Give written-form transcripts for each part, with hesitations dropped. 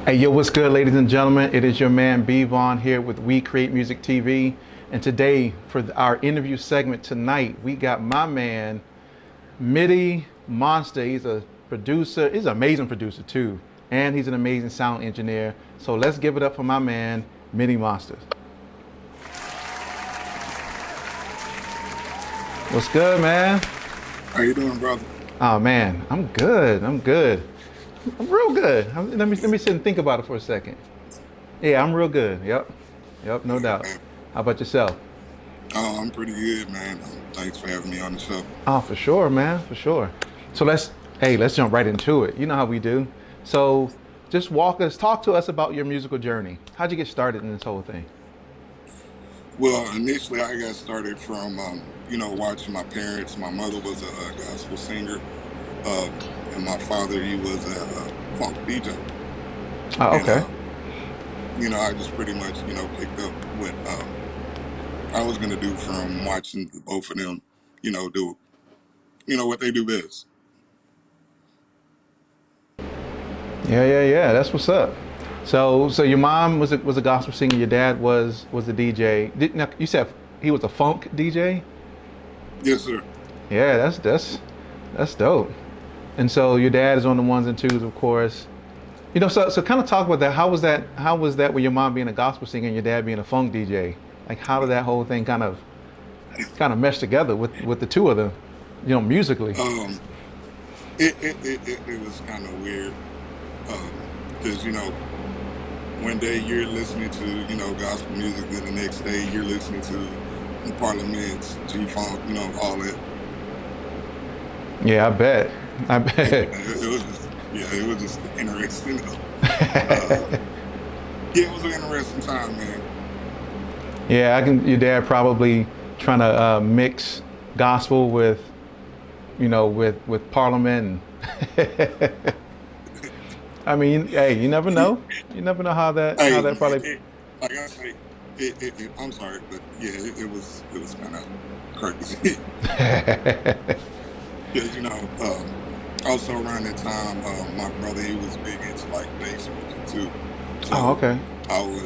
Hey, yo, what's good, ladies and gentlemen? It is your man, B. Vaughn, here with We Create Music TV. And today, for our interview segment tonight, we got my man, MIDI Monstaz. He's a producer. He's an amazing producer, too. And he's an amazing sound engineer. So let's give it up for my man, MIDI Monstaz. What's good, man? How you doing, brother? Oh, man, I'm good. I'm real good. Let me sit and think about it for a second. Yeah, I'm real good. Yep, no doubt. How about yourself? Oh, I'm pretty good, man. Thanks for having me on the show. Oh, for sure, man, for sure. So let's jump right into it. You know how we do. So just talk to us about your musical journey. How'd you get started in this whole thing? Well, initially I got started from, watching my parents. My mother was a gospel singer, and my father, he was a funk DJ. Oh, okay. And, I just pretty much, picked up what I was going to do from watching both of them, do, what they do best. Yeah. That's what's up. So your mom was a gospel singer. Your dad was the DJ. Now, you said he was a funk DJ? Yes, sir. Yeah, that's dope. And so your dad is on the ones and twos, of course. So kind of talk about that. How was that with your mom being a gospel singer and your dad being a funk DJ? Like, how did that whole thing kind of mesh together with the two of them, musically? It was kind of weird, because one day you're listening to gospel music, and the next day you're listening to Parliaments, G-Funk, all that. Yeah, I bet. It was just interesting. It was an interesting time, man. Yeah, your dad probably trying to mix gospel with Parliament. I mean, hey, you never know. You never know how that probably. Like I say, I'm sorry, but yeah, it was kind of crazy. Because also around that time, my brother, he was big into like bass music too. So Oh, okay. I was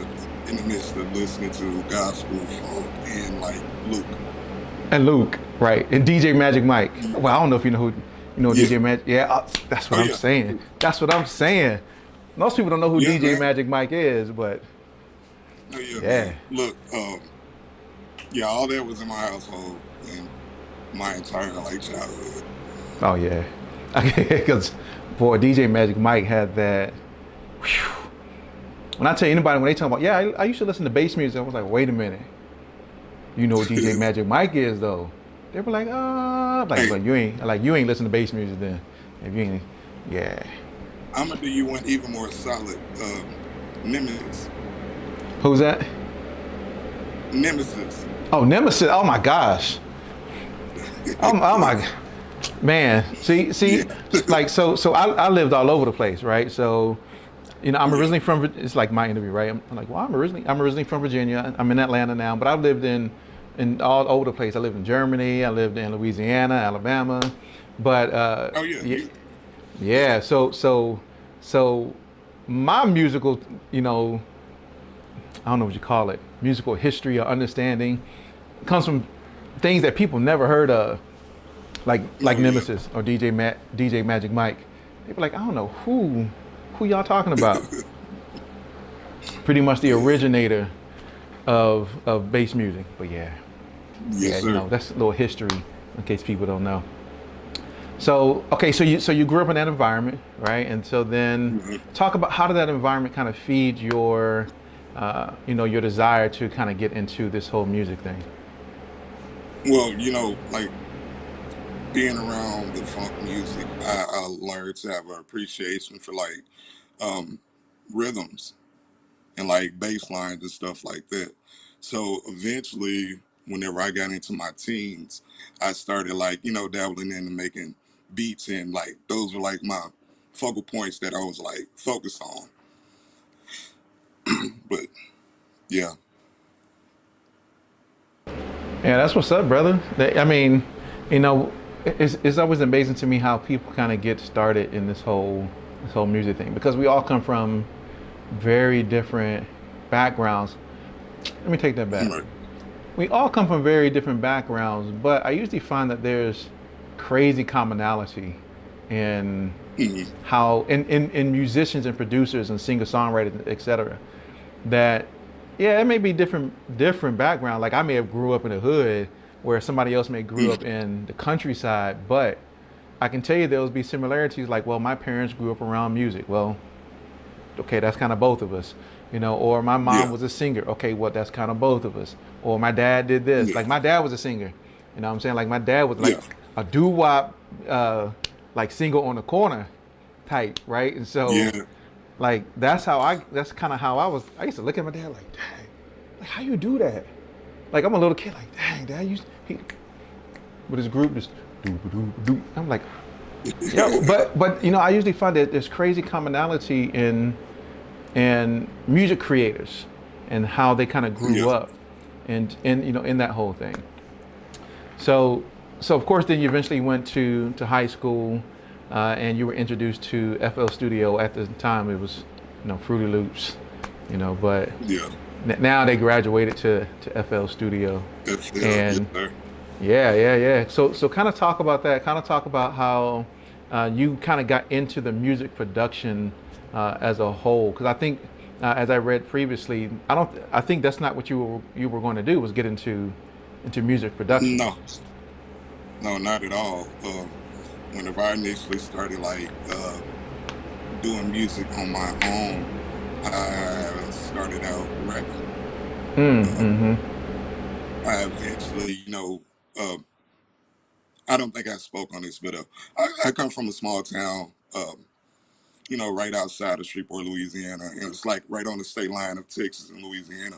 in the midst of listening to gospel, funk, and like Luke. And Luke, right? And DJ Magic Mike. Well, I don't know if you know DJ Magic. Yeah, that's what I'm saying. That's what I'm saying. Most people don't know who DJ man. Magic Mike is, but yeah. Man. Look, all that was in my household and my entire childhood. Oh yeah, because boy, DJ Magic Mike had that. Whew. When I tell anybody, when they talk about, I used to listen to bass music, I was like, wait a minute, you know what DJ Magic Mike is though? They were like, but you ain't listen to bass music then. If you ain't, yeah. I'm gonna do you one even more solid. Nemesis. Who's that? Nemesis. Oh, Nemesis. Oh my gosh. Oh my, man. See, so I lived all over the place, right? So, I'm originally from. It's like my interview, right? I'm like, well, I'm originally from Virginia. I'm in Atlanta now, but I've lived in all over the place. I lived in Germany. I lived in Louisiana, Alabama, but yeah. So my musical, I don't know what you call it, musical history or understanding comes from things that people never heard of, like Nemesis or DJ Magic Mike. They were like, I don't know who y'all talking about. Pretty much the originator of bass music. But Yes, sir. That's a little history in case people don't know. So okay, so you grew up in that environment, right? And so then talk about how did that environment kind of feed your your desire to kind of get into this whole music thing? Well, like being around the funk music, I learned to have an appreciation for rhythms and like bass lines and stuff like that. So eventually, whenever I got into my teens, I started dabbling into making beats, and like those were like my focal points that I was like focused on. But yeah. Yeah, that's what's up, brother. I mean, it's always amazing to me how people kind of get started in this whole music thing, because we all come from very different backgrounds. Let me take that back. Right. We all come from very different backgrounds, but I usually find that there's crazy commonality in how in musicians and producers and singer-songwriters, etc. That yeah, it may be different background. Like I may have grew up in the hood where somebody else may grew up in the countryside, but I can tell you there will be similarities. Like, well, my parents grew up around music. Well, okay, that's kind of both of us, you know. Or my mom was a singer. Okay, well, that's kind of both of us. Or my dad did this. Like my dad was a singer. You know what I'm saying? Like my dad was like a doo-wop, like single on the corner type, right? And so, like that's kind of how I was. I used to look at my dad like, dang, like how you do that? Like I'm a little kid, like, dang, dad, with his group just do. I'm like, yeah, but you know, I usually find that there's crazy commonality in music creators and how they kind of grew up, and you know, in that whole thing. So of course, then you eventually went to high school, and you were introduced to FL Studio. At the time, it was, you know, Fruity Loops, you know, but now they graduated to FL Studio. And yeah. So kind of talk about that. Kind of talk about how you kind of got into the music production as a whole. Because I think, as I read previously, I think that's not what you were going to do, was get into music production. No, not at all. Whenever I initially started like doing music on my own, I started out rapping. I eventually, you know, I don't think I spoke on this, but I come from a small town, you know, right outside of Shreveport, Louisiana, and it's like right on the state line of Texas and Louisiana.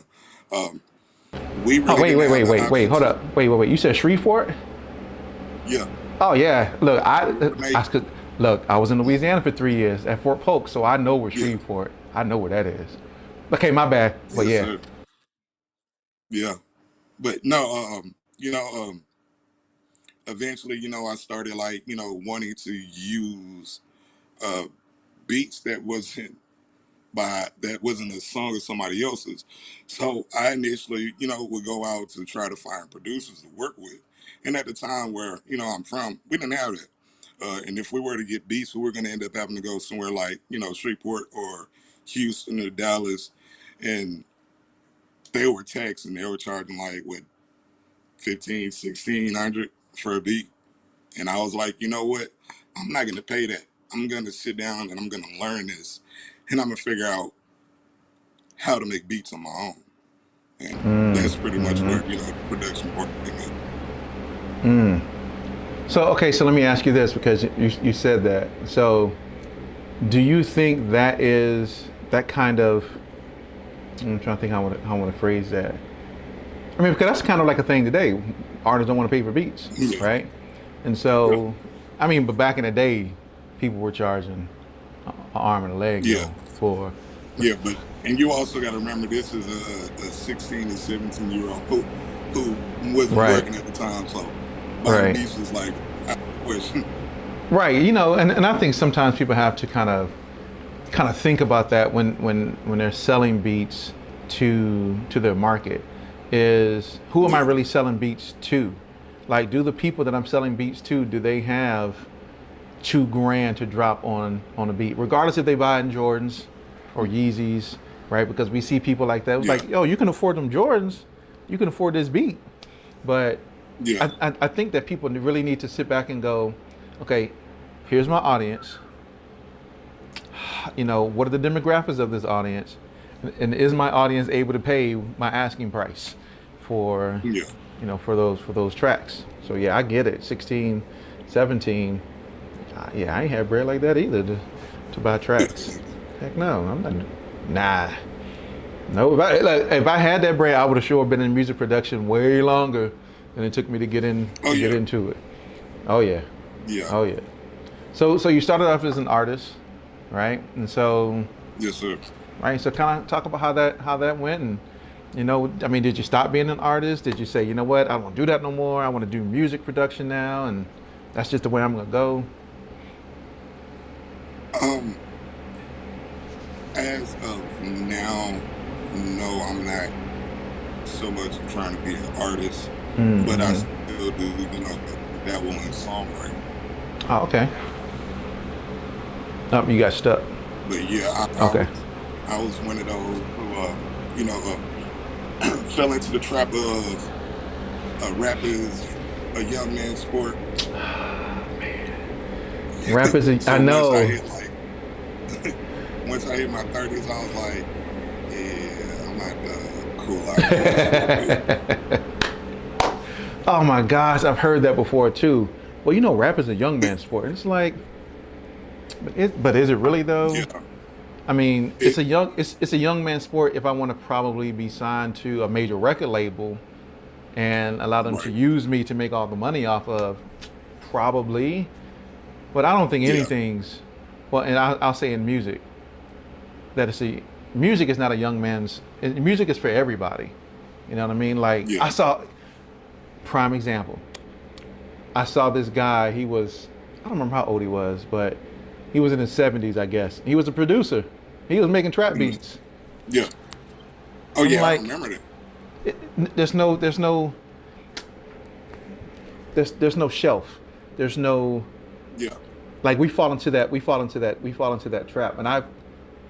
We really wait, hold up. Wait. You said Shreveport? Yeah. Oh yeah. Look, I was in Louisiana for 3 years at Fort Polk, so I know where Shreveport. I know where that is. Okay, my bad. But Sir. Yeah. But no, you know, eventually, you know, I started like, you know, wanting to use beats that wasn't a song of somebody else's. So I initially, you know, would go out to try to find producers to work with. And at the time where, you know, I'm from, we didn't have that. And if we were to get beats, we were going to end up having to go somewhere like, you know, Shreveport or Houston or Dallas. And they were taxing. They were charging like, what, 15, 1600 for a beat. And I was like, you know what? I'm not going to pay that. I'm going to sit down and I'm going to learn this. And I'm going to figure out how to make beats on my own. And that's pretty much where, you know, the production part came in. So, okay, so let me ask you this, because you said that. So do you think that is that kind of, I'm trying to think how I want to phrase that. I mean, because that's kind of like a thing today. Artists don't want to pay for beats, right? And so, I mean, but back in the day, people were charging an arm and a leg for. Yeah, but, and you also got to remember, this is a 16 and 17-year-old who wasn't working at the time, so buying beats was like, out of the question. Right, you know, and I think sometimes people have to kind of think about that when they're selling beats to their market, is who am I really selling beats to? Like, do the people that I'm selling beats to, do they have $2,000 to drop on a beat, regardless if they buy in Jordans or Yeezys, right? Because we see people like that. It's like, yo, you can afford them Jordans, you can afford this beat. But I think that people really need to sit back and go, okay, here's my audience. You know, what are the demographics of this audience? And is my audience able to pay my asking price for, you know, for those tracks? So yeah, I get it. 16, 17. Yeah, I ain't had bread like that either to buy tracks. Heck no, I'm not. Nah. No, if I had that bread, I would have sure been in music production way longer than it took me to get into it. Oh yeah. Yeah. Oh yeah. So you started off as an artist, right? And so. Yes, sir. Right. So kind of talk about how that went, and you know, I mean, did you stop being an artist? Did you say, you know what, I don't want to do that no more. I want to do music production now, and that's just the way I'm gonna go. As of no, I'm not so much trying to be an artist, but I Mm-hmm. still do, dabble in songwriting. Oh, okay. Oh, you got stuck. But yeah, Okay. I was one of those who, you know, fell into the trap of rap is a young man's sport. Rap is, I So once I know. hit once I hit my 30s, I was like, yeah, I'm not cool out of this a little bit. Oh my gosh, I've heard that before too. Well, rap is a young man's sport. It's like, but is it really though? Yeah, I mean, it it's a young man's sport if I want to probably be signed to a major record label and allow them to right. use me to make all the money off of, probably. But I don't think Yeah, anything's, well, and I'll say in music that music is not a young man's. Music is for everybody. You know what I mean? Like yeah. I saw, prime example. I saw this guy. I don't remember how old he was, but he was in his 70s, I guess. He was a producer. He was making trap Mhm. beats. Yeah. Oh I'm yeah, I like, remember that. there's no shelf. There's no, Yeah. like, we fall into that trap, and I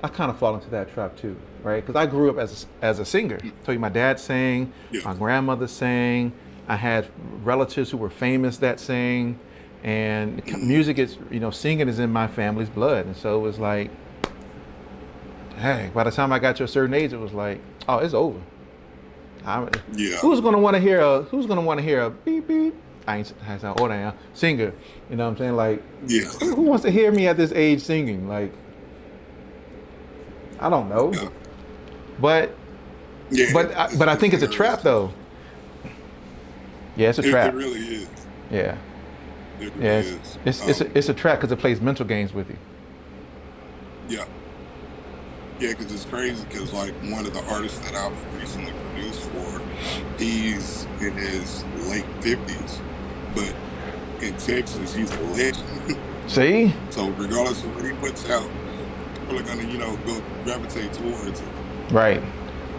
kind of fall into that trap too, right? Because I grew up as a singer. I told you, my dad sang, Yeah. my grandmother sang. I had relatives who were famous that sang, and Mhm. music is, singing is in my family's blood, and so it was like, hey, by the time I got to a certain age, it was like, oh, it's over. I, Yeah. who's gonna want to hear a beep beep? That's how old I am. Singer, you know what I'm saying? Like, Yeah. who wants to hear me at this age singing? Like, I don't know, Yeah. but Yeah. but I It's think it's a trap interesting. though. Yeah, it's a It trap. really is. Yeah, It yeah, really is. it's a trap because it plays mental games with you. Yeah. Yeah, because it's crazy. Because like one of the artists that I've recently produced for, he's in his late 50s, but in Texas, he's a legend. See, So regardless of what he puts out, people are gonna, go gravitate towards it. right?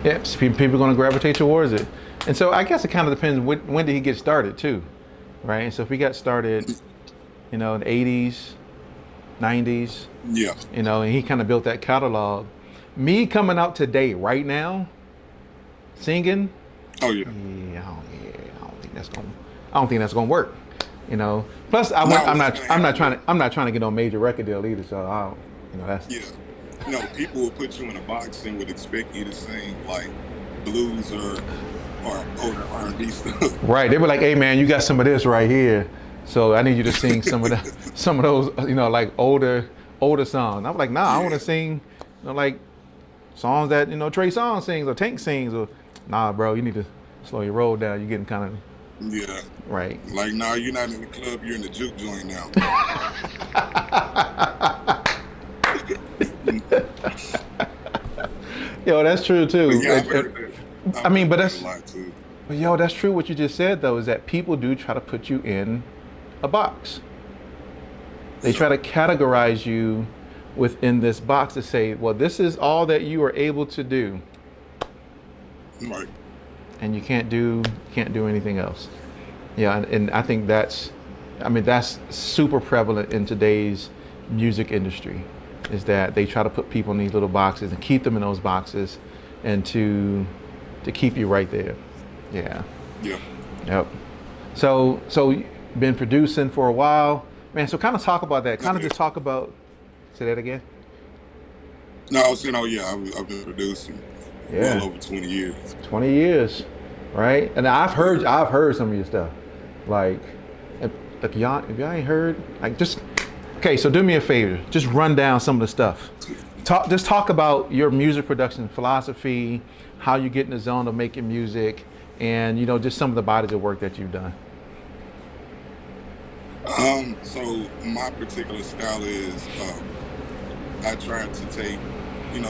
Yeah, people are gonna gravitate towards it, and so I guess it kind of depends when did he get started too, right? So if he got started, in the 80s, 90s, Yeah. and he kind of built that catalog. Me coming out today, right now, singing, Oh yeah. I don't think that's gonna work. Plus, Now what's gonna happen? I'm not trying to get on major record deal either. So I don't, that's Yeah. No, people will put you in a box and would expect you to sing like blues or older R&B stuff. right. They were like, "Hey man, you got some of this right here, so I need you to sing some of those, like older songs." I'm like, "Nah, I want Yeah. to sing, like songs that Trey Songz sings or Tank sings or nah, bro, you need to slow your roll down. You're getting kind of Yeah. right." Like, nah, you're not in the club, you're in the juke joint now. Yo, that's true But too. yeah, I've heard that. I I've mean, heard but that a lot too. that's true. What you just said though is that people do try to put you in a box. They Yeah. try to categorize you within this box to say, well, this is all that you are able to do, Right. and you can't do anything else. Yeah, and I think that's super prevalent in today's music industry, is that they try to put people in these little boxes and keep them in those boxes, and to keep you right there. Yeah. Yeah. Yep. So you've been producing for a while, man. So kind of talk about that. Kind of Okay. just talk about. Say that again. No, I was saying, oh yeah, I've been producing well Yeah. over 20 years. 20 years, right? And I've heard some of your stuff, like if y'all ain't heard, like, just okay. So do me a favor, just run down some of the stuff. Talk about your music production philosophy, how you get in the zone of making music, and just some of the bodies of work that you've done. So my particular style is I try to take,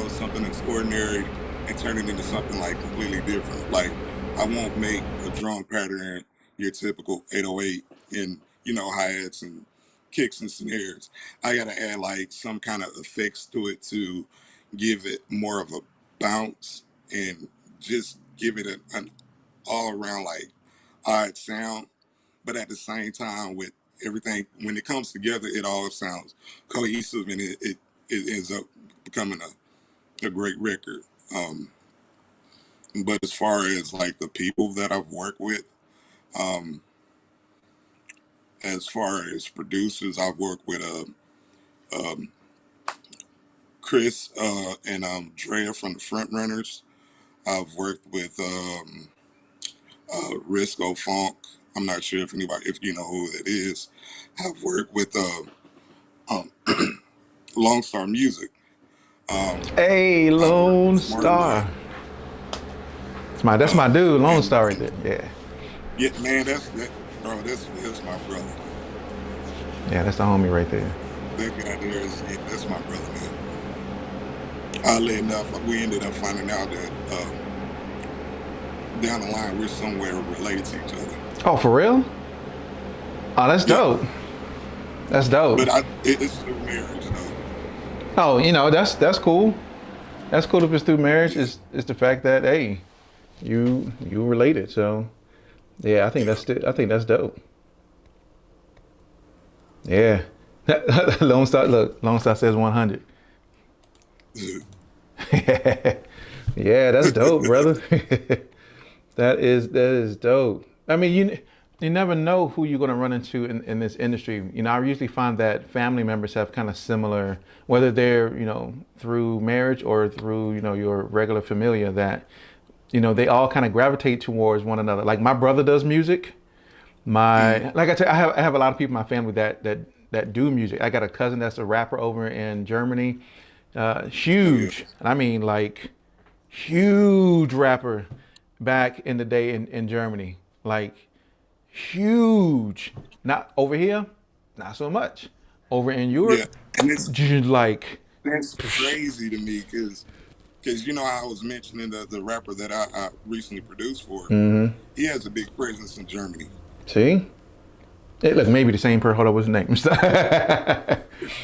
something that's ordinary and turn it into something like completely different. Like I won't make a drum pattern your typical 808 and hi-hats and kicks and snares. I gotta add like some kind of effects to it to give it more of a bounce and just give it an all around like odd sound, but at the same time with everything when it comes together, it all sounds cohesive and it ends up becoming a great record. But as far as like the people that I've worked with, um, as far as producers, I've worked with um, Chris and Drea from the Front Runners. I've worked with Risco Funk. I'm not sure if you know who that is. I've worked with um, Lone Star Music. Hey, I've worked Lone with Star. Marley. That's my dude, Lone And Star right there. Yeah. yeah, man, bro. That's my brother. Yeah, that's the homie right there. That guy there that's my brother, man. Oddly enough, we ended up finding out that down the line we're somewhere related to each other. Oh, for real? Oh, that's Yeah, dope. That's dope. but it's through marriage, though. Oh, that's cool. That's cool if it's through marriage. Yeah, It's the fact that hey, you related. So yeah, yeah. I think that's dope. Yeah. Lone Star, look, Lone Star says 100. Yeah, that's dope, brother. That is dope. I mean, you never know who you're going to run into in this industry. I usually find that family members have kind of similar, whether they're through marriage or through your regular familia, that they all kind of gravitate towards one another. Like my brother does music. Mm, Like I tell you, I have a lot of people in my family that do music. I got a cousin that's a rapper over in Germany, oh yeah, huge, and I mean like huge rapper back in the day in Germany, like huge. Not over here, not so much. Over in yeah. Europe, And it's like, that's crazy to me because I was mentioning the rapper that I recently produced for. mm-hmm. He has a big presence in Germany. See, it look maybe the same person. Hold on, what's his name?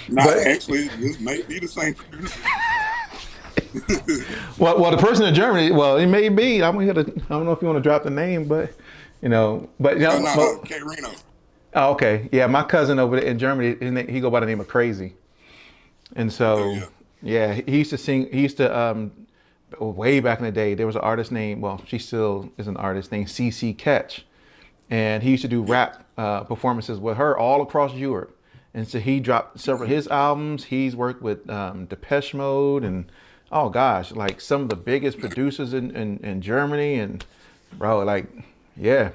Not But actually, this may be the same producer. well, the person in Germany, well, it may be. I don't know if you want to drop the name, but Oh no, K Reno. oh, okay, yeah, my cousin over there in Germany, he go by the name of Crazy, and Oh so yeah, yeah, he used to sing. He used to way back in the day, there was an artist named, well, she still is an artist named CC Catch, and he used to do yeah, rap performances with her all across Europe. And so he dropped several of his albums. He's worked with Depeche Mode and oh gosh, like some of the biggest producers in Germany. And bro, like yeah,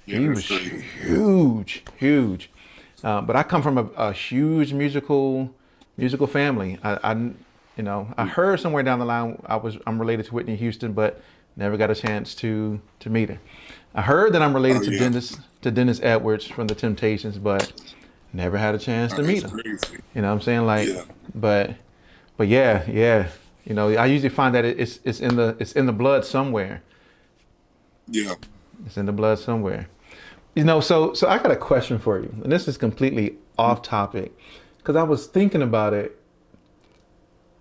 yeah. he That's was crazy. huge. But I come from a huge musical family. I heard somewhere down the line I'm related to Whitney Houston, but never got a chance to meet her. I heard that I'm Oh related yeah, to Dennis Edwards from the Temptations, but never had a chance oh, to meet that's him. crazy. You know what I'm saying? Like, Yeah, but yeah. I usually find that it's in the blood somewhere. yeah. It's in the blood somewhere. So I got a question for you, and this is completely off topic, because I was thinking about it,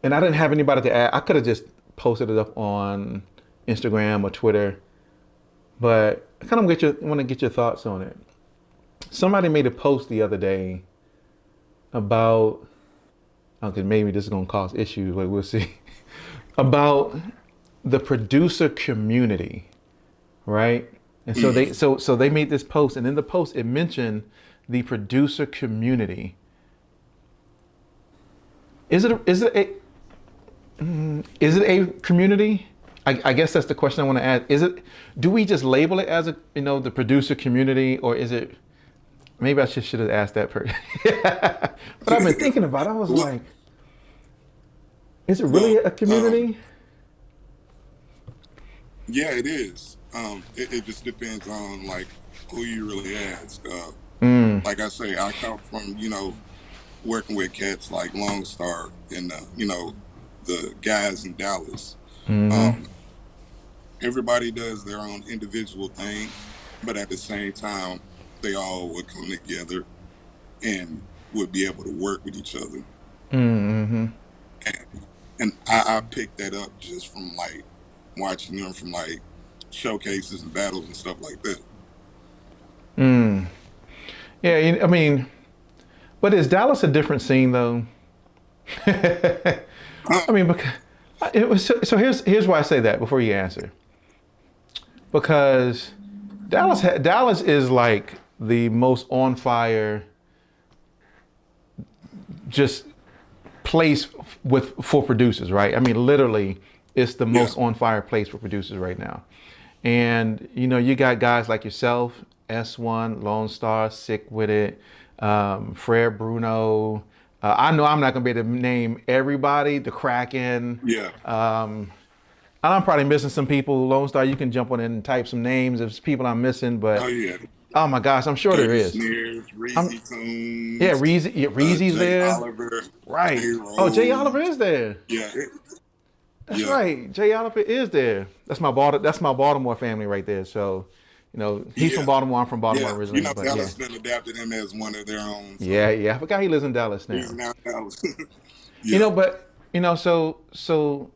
and I didn't have anybody to add. I could have just posted it up on Instagram or Twitter, but I kind of want to get your thoughts on it. Somebody made a post the other day about, okay, maybe this is gonna cause issues, but we'll see. About the producer community, right? And so Mm, they made this post, and in the post it mentioned the producer community. Is it a community? I guess that's the question I want to ask. Do we just label it as the producer community, or is it? Maybe I should have asked that person. But I've been thinking about it. I was well, like, is it really well, a community? yeah, it is. It just depends on like who you really ask. Mm, Like I say, I come from working with cats like Lone Star and the guys in Dallas. mm-hmm, Um, Everybody does their own individual thing, but at the same time, they all would come together and would be able to work with each other. mm-hmm. And and I picked that up just from like watching them from like showcases and battles and stuff like that. Yeah, I mean, but is Dallas a different scene though? I mean, because it was so. Here's why I say that before you answer. Because Dallas is like the most on fire, just place for producers, right? I mean, literally, it's the most on fire place for producers right now. And you got guys like yourself, S1, Lone Star, Sick with It, Fred Bruno. I know I'm not gonna be able to name everybody. The Kraken. Yeah. I'm probably missing some people. Lone Star, you can jump on in and type some names of people I'm missing, but Oh yeah. oh my gosh, I'm sure there is. Sneers, Reezy Tunes. Yeah, Reezy's Jay there. Oliver, Right. J-Rose. Oh, Jay Oliver is there. Yeah. That's right. Jay Oliver is there. That's my Baltimore family right there. So, he's from Baltimore. I'm from Baltimore originally. But Dallas then adapted him as one of their own. So yeah. I forgot he lives in Dallas now. he's now Dallas. So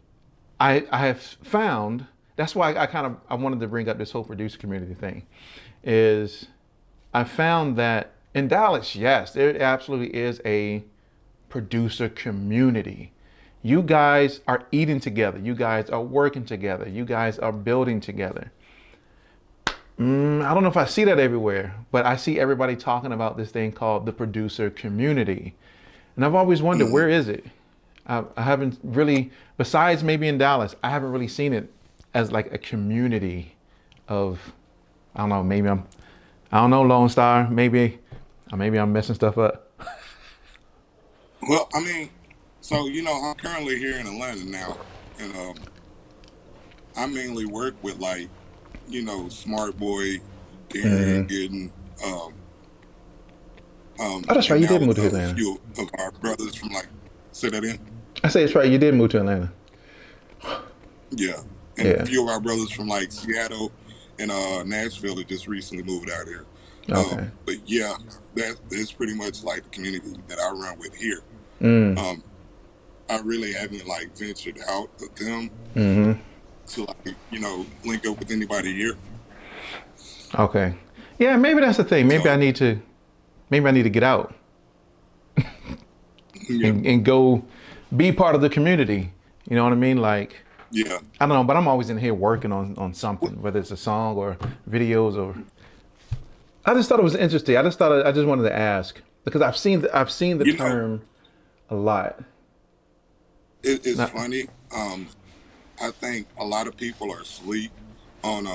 I have found, that's why I wanted to bring up this whole producer community thing, is I found that in Dallas, yes, there absolutely is a producer community. You guys are eating together. You guys are working together. You guys are building together. I don't know if I see that everywhere, but I see everybody talking about this thing called the producer community. And I've always wondered, where is it? I haven't really, besides maybe in Dallas, I haven't really seen it as like a community of, I don't know, I don't know, Lone Star, maybe I'm messing stuff up. Well, I mean, so I'm currently here in Atlanta now, and I mainly work with like, Smart Boy, Darren Gooden. Oh, that's right, you did move to Atlanta. A few of our brothers from like, say that in. I say it's right, you did move to Atlanta. Yeah, and a few of our brothers from like Seattle and Nashville that just recently moved out here. Okay. But yeah, that is pretty much like the community that I run with here. I really haven't like ventured out of them to like link up with anybody here. Okay. Yeah, maybe that's the thing. Maybe I need to get out and go be part of the community. You know what I mean? Like, yeah, I don't know, but I'm always in here working on something, whether it's a song or videos or. I just thought it was interesting. I just wanted to ask because I've seen the term a lot. It's funny. I think a lot of people are asleep on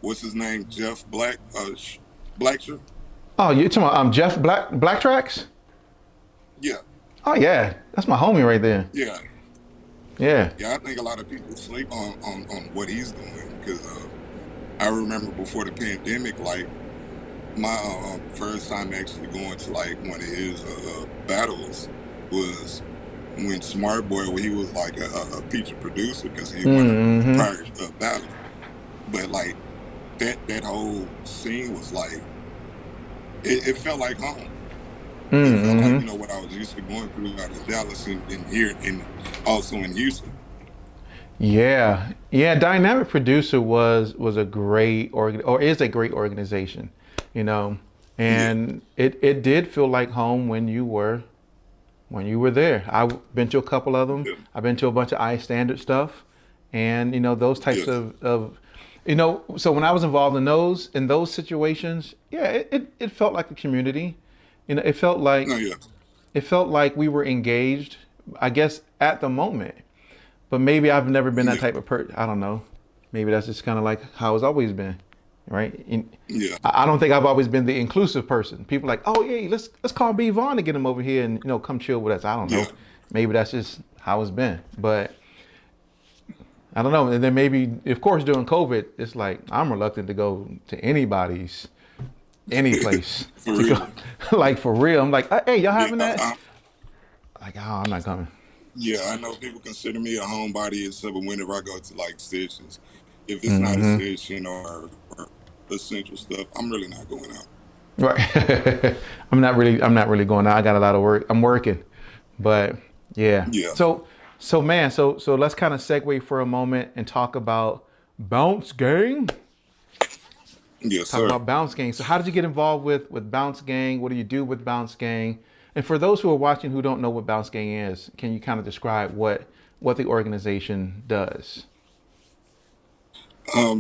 what's his name, Jeff Blacksher. Oh, you're talking about Jeff Black Tracks? Yeah. Oh yeah, that's my homie right there. Yeah. Yeah. Yeah, I think a lot of people sleep on what he's doing because I remember before the pandemic, like my first time actually going to like one of his battles was when Smart Boy, he was like a featured producer because he won a prior battle. But like that whole scene was like, it felt like home. It felt like, what I was used to going through out in Dallas and here and also in Houston. Yeah. Dynamic Producer was a great is a great organization, and it did feel like home when you were there. I've been to a couple of them. I've been to a bunch of iStandard stuff, and those types of so when I was involved in those situations, it felt like a community. It felt like we were engaged, I guess, at the moment. But maybe I've never been that type of person. I don't know. Maybe that's just kind of like how it's always been, right? I don't think I've always been the inclusive person. People like, oh yeah, let's call B Vaughn to get him over here and come chill with us. I don't know. Maybe that's just how it's been. But I don't know. And then maybe, of course, during COVID, it's like I'm reluctant to go to any place. For real. Like for real. I'm like, hey, y'all having that? Like, oh, I'm not coming. Yeah, I know people consider me a homebody and stuff, but whenever I go to like stations, if it's not a station or essential stuff, I'm really not going out. Right. I'm not really going out. I got a lot of work. I'm working. But yeah. Yeah. So So man, so let's kind of segue for a moment and talk about Bounce Gvng. Yes, Talk sir. about Bounce Gvng. So how did you get involved with Bounce Gvng? What do you do with Bounce Gvng? And for those who are watching who don't know what Bounce Gvng is, can you kind of describe what the organization does?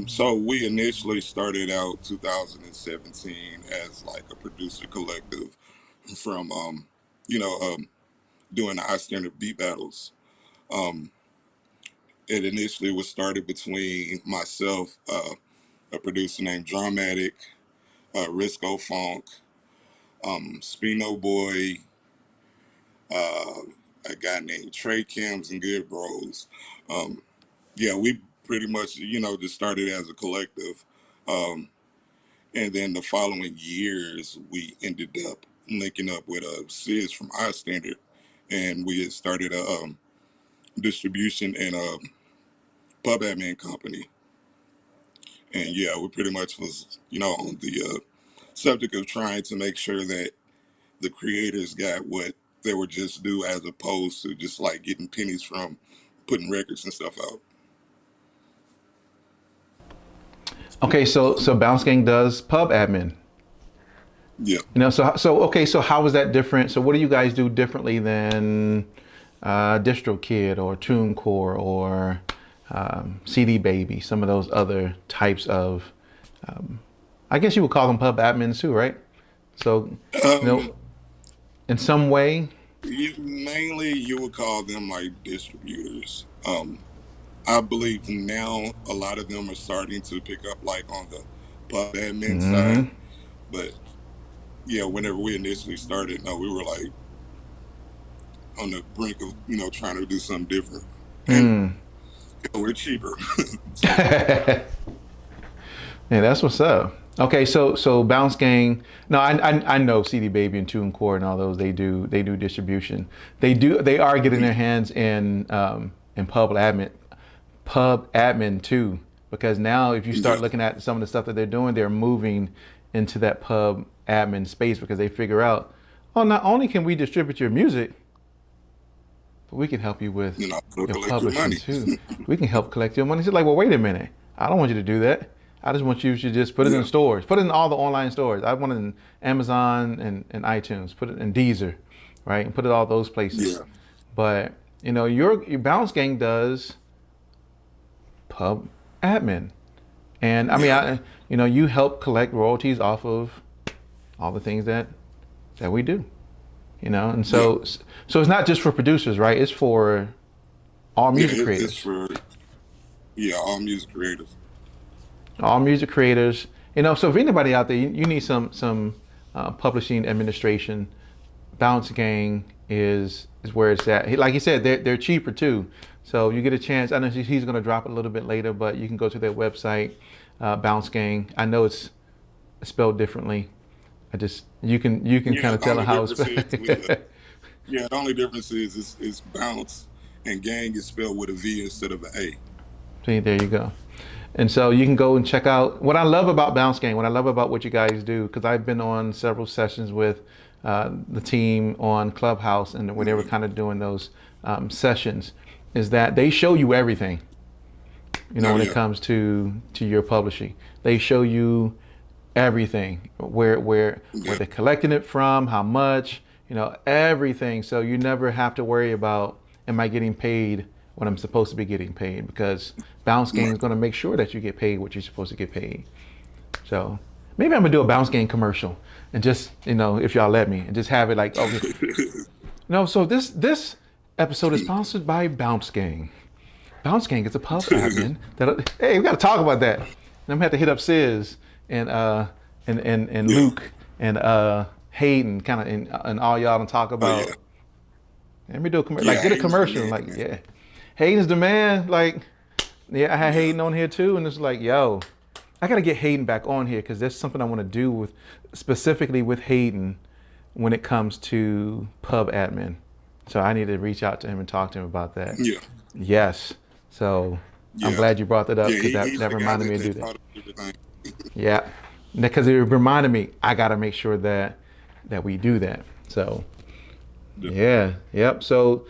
So we initially started out 2017 as like a producer collective from, you know, doing the high standard beat battles. Um, it initially was started between myself, a producer named Dramatic, Risco Funk, Spino Boy, uh, a guy named Trey Kims and Good Bros. Um, yeah, we pretty much, just started as a collective. Um, and then the following years, we ended up linking up with Sis from High Standard, and we had started a distribution and a pub admin company. And yeah, we pretty much was, on the subject of trying to make sure that the creators got what they were just due, as opposed to just like getting pennies from putting records and stuff out. Okay, so Bounce Gvng does pub admin. Yeah. So how is that different? So what do you guys do differently than DistroKid or TuneCore or CD Baby? Some of those other types of, I guess you would call them pub admins too, right? So, in some way. Mainly, you would call them like distributors. I believe now a lot of them are starting to pick up like on the pub admin side, but yeah, whenever we initially started, no, we were like on the brink of trying to do something different, and we're cheaper. Yeah, that's what's up. Okay, so Bounce Gvng. No, I know CD Baby and TuneCore and all those. They do distribution. They are getting their hands in pub admin too, because now if you start looking at some of the stuff that they're doing, they're moving into that pub admin space because they figure out, oh, not only can we distribute your music, but we can help you with your publishing too. We can help collect your money. It's like, well, wait a minute. I don't want you to do that. I just want you to just put it in stores. Put it in all the online stores. I want it in Amazon and iTunes. Put it in Deezer, right? And put it all those places. Yeah. But your Bounce Gvng does pub admin, and I mean, you help collect royalties off of all the things that we do, and so it's not just for producers, right? It's for all music creators. It's for all music creators. All music creators, so if anybody out there, you need some publishing administration, Bounce Gvng is where it's at. Like you said, they're cheaper too. So you get a chance. I know he's going to drop it a little bit later, but you can go to their website, Bounce Gvng. I know it's spelled differently. You can kind of tell how it's spelled. The only difference is it's Bounce, and Gang is spelled with a V instead of an A. See, there you go. And so you can go and check out what I love about Bounce Gvng, what I love about what you guys do, because I've been on several sessions with the team on Clubhouse, and when they were kind of doing those sessions, is that they show you everything, when it comes to your publishing. They show you everything, where they're collecting it from, how much, everything. So you never have to worry about, am I getting paid what I'm supposed to be getting paid? Because Bounce Gvng is going to make sure that you get paid what you're supposed to get paid. So maybe I'm gonna do a Bounce Gvng commercial and just, if y'all let me, and just have it like, okay. So this episode is sponsored by Bounce Gvng. Bounce Gvng is a pub admin hey, we got to talk about that. And I'm gonna have to hit up Sis and Luke and Hayden, kind of, and all y'all, and talk about. Let me do a commercial. Get a commercial. Hayden's the man. I had Hayden on here too, and it's like, yo, I gotta get Hayden back on here because there's something I want to do specifically with Hayden when it comes to pub admin. So I need to reach out to him and talk to him about that. Yeah. Yes. So I'm glad you brought that up, because that reminded me to do that. Yeah. Because it reminded me, I got to make sure that we do that. So, yeah. Yep. So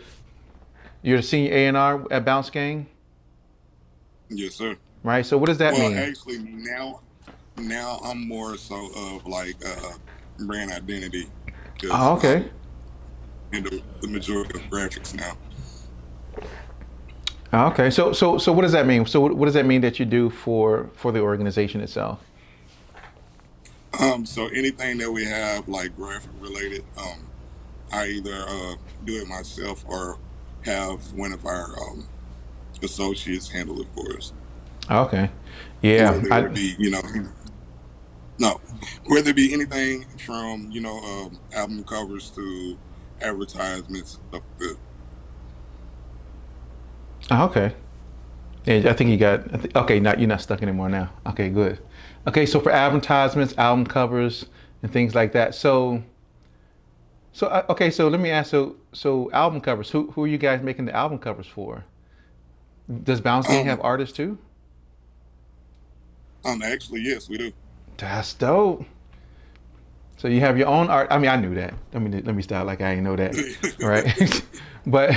You're the senior A&R at Bounce Gang, Yes, sir. right? So what does that Well, mean? actually, now I'm more so of like brand identity because Oh, okay. into the majority of graphics now. Oh, okay. So what does that mean? So what does that mean that you do for the organization itself? So anything that we have like graphic related, I either do it myself or have one of our associates handle it for us. Oh, okay. Yeah. Whether it be, no, whether it be anything from, album covers to advertisements, stuff like that. Oh, okay. Yeah, I think you got. Okay, not you're not stuck anymore now. Okay, good. Okay, so for advertisements, album covers, and things like that. Okay, so let me ask. So album covers. Who are you guys making the album covers for? Does Bounce Gang Um, have artists too? Actually, yes, we do. That's dope. So you have your own art. I mean, I knew that. Let me start like I ain't know that, right? But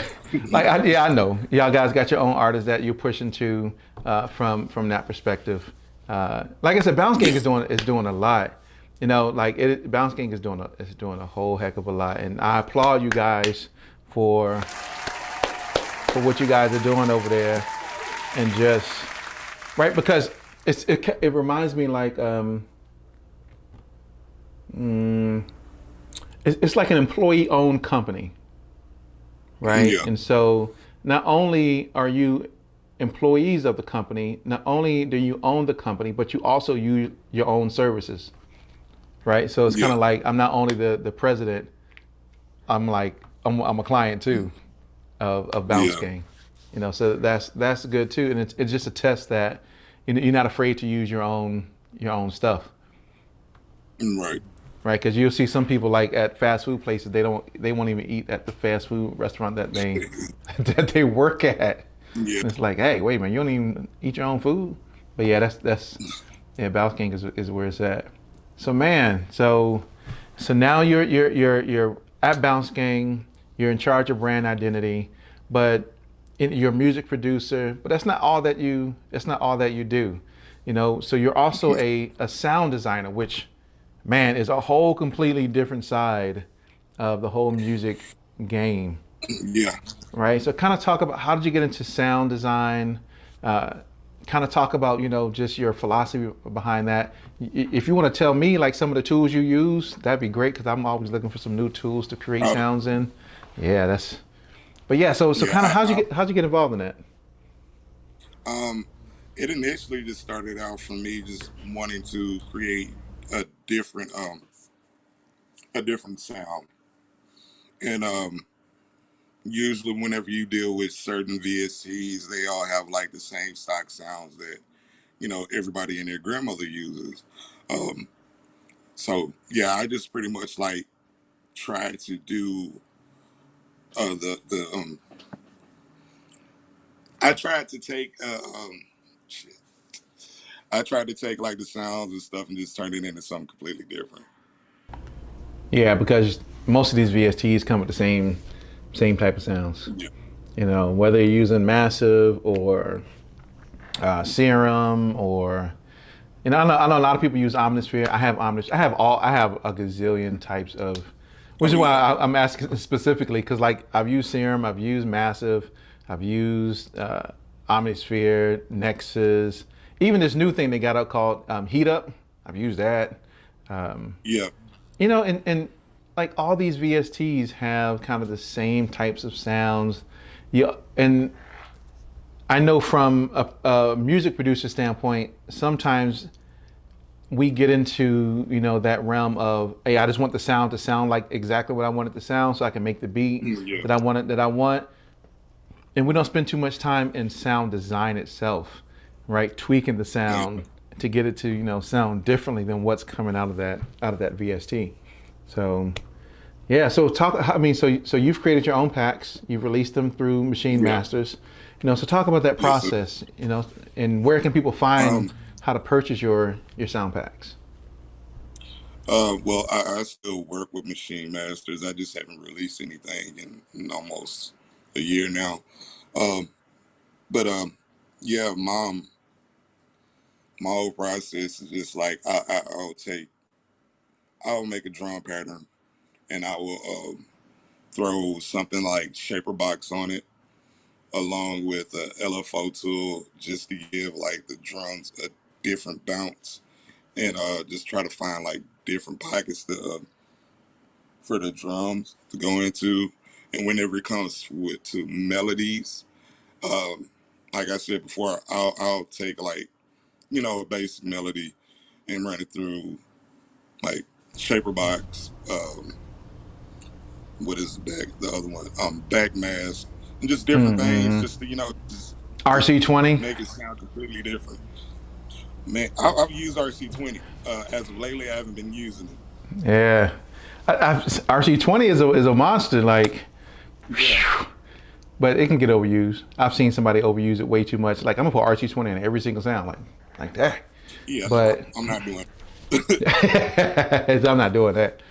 like, yeah, I know y'all guys got your own artists that you're pushing to from that perspective. Like I said, Bounce Gang Yeah, is doing a lot. Like Bounce Gang is doing a whole heck of a lot, and I applaud you guys for for what you guys are doing over there, and just right because it reminds me like mm, it's like an employee-owned company, right? yeah, And so not only are you employees of the company, not only do you own the company, but you also use your own services, right? So it's kind yeah, of like I'm not only the president, I'm like I'm a client too of Bounce yeah. Gang, So that's good too, and it's just a test that you're not afraid to use your own stuff, Right. right? Because you'll see some people like at fast food places they won't even eat at the fast food restaurant that they that they work at. Yeah. And it's like, hey, wait a minute, you don't even eat your own food. But yeah, that's yeah, Bounce King is where it's at. So man, so now you're at Bounce Gang, you're in charge of brand identity, but you're a music producer, but that's not all that you do. So you're also a sound designer, which man is a whole completely different side of the whole music game, Yeah. right? So kind of talk about how did you get into sound design? Uh, kind of talk about just your philosophy behind that. If you want to tell me like some of the tools you use, that'd be great because I'm always looking for some new tools to create Oh, sounds in. Yeah, that's. But yeah, so yeah. kind of how'd you get involved in that? Um, it initially just started out from me just wanting to create a different, um, a different sound. And usually, whenever you deal with certain VSTs, they all have like the same stock sounds that everybody and their grandmother uses. Um, so yeah, I just pretty much like tried to do the I tried to take shit. I tried to take like the sounds and stuff and just turn it into something completely different. Yeah, because most of these VSTs come with the same type of sounds. Yeah, Whether you're using Massive or Serum or I know a lot of people use Omnisphere. I have Omnisphere. I have a gazillion types of, which oh is why yeah, I'm asking specifically because like I've used Serum, I've used Massive, I've used Omnisphere, Nexus, even this new thing they got out called Heat Up. I've used that. Um, yeah, and like all these VSTs have kind of the same types of sounds. Yeah, and I know from a music producer standpoint, sometimes we get into that realm of hey, I just want the sound to sound like exactly what I want it to sound, so I can make the beat yeah, that I want, and we don't spend too much time in sound design itself, right? Tweaking the yeah. sound to get it to sound differently than what's coming out of that VST. So yeah, so talk. I mean, so you've created your own packs. You've released them through Machine Yeah. Masters. So talk about that Yes, sir. process. And where can people find Um, how to purchase your sound packs? well, I still work with Machine Masters. I just haven't released anything in almost a year now. Um, but yeah, my whole process is just like I'll make a drum pattern and I will throw something like ShaperBox on it along with a LFO tool just to give like the drums a different bounce and just try to find like different pockets for the drums to go into. And whenever it comes to melodies, um, like I said before, I'll take like, you know, a basic melody and run it through like ShaperBox, what is the other one? Backmask, and just different things, just to, you know, just RC20. make it sound completely different. Man, I've used RC20. As of lately, I haven't been using it. Yeah, RC20 is a monster. Like, Yeah, but it can get overused. I've seen somebody overuse it way too much. Like, I'm gonna put RC20 in every single sound, like that. yeah, But I'm not doing it. I'm not doing that.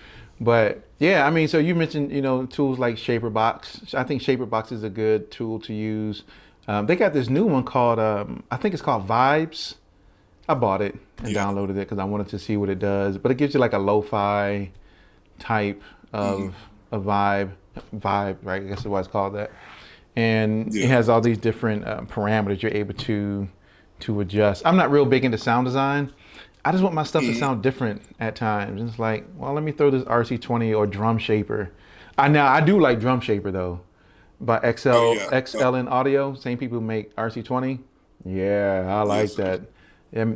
But yeah, I mean, so you mentioned, you know, tools like ShaperBox. I think ShaperBox is a good tool to use. They got this new one called, I think it's called Vibes. I bought it and Yeah. downloaded it because I wanted to see what it does. But it gives you like a lo-fi type of a vibe, right? I guess is why it's called that. And it Yeah. has all these different parameters you're able to adjust. I'm not real big into sound design. I just want my stuff to sound different at times. And it's like, well, let me throw this RC20 or Drum Shaper. I do like Drum Shaper though, by Oh yeah. XLN Audio. Same people who make RC20. Yeah, I like Yes. that.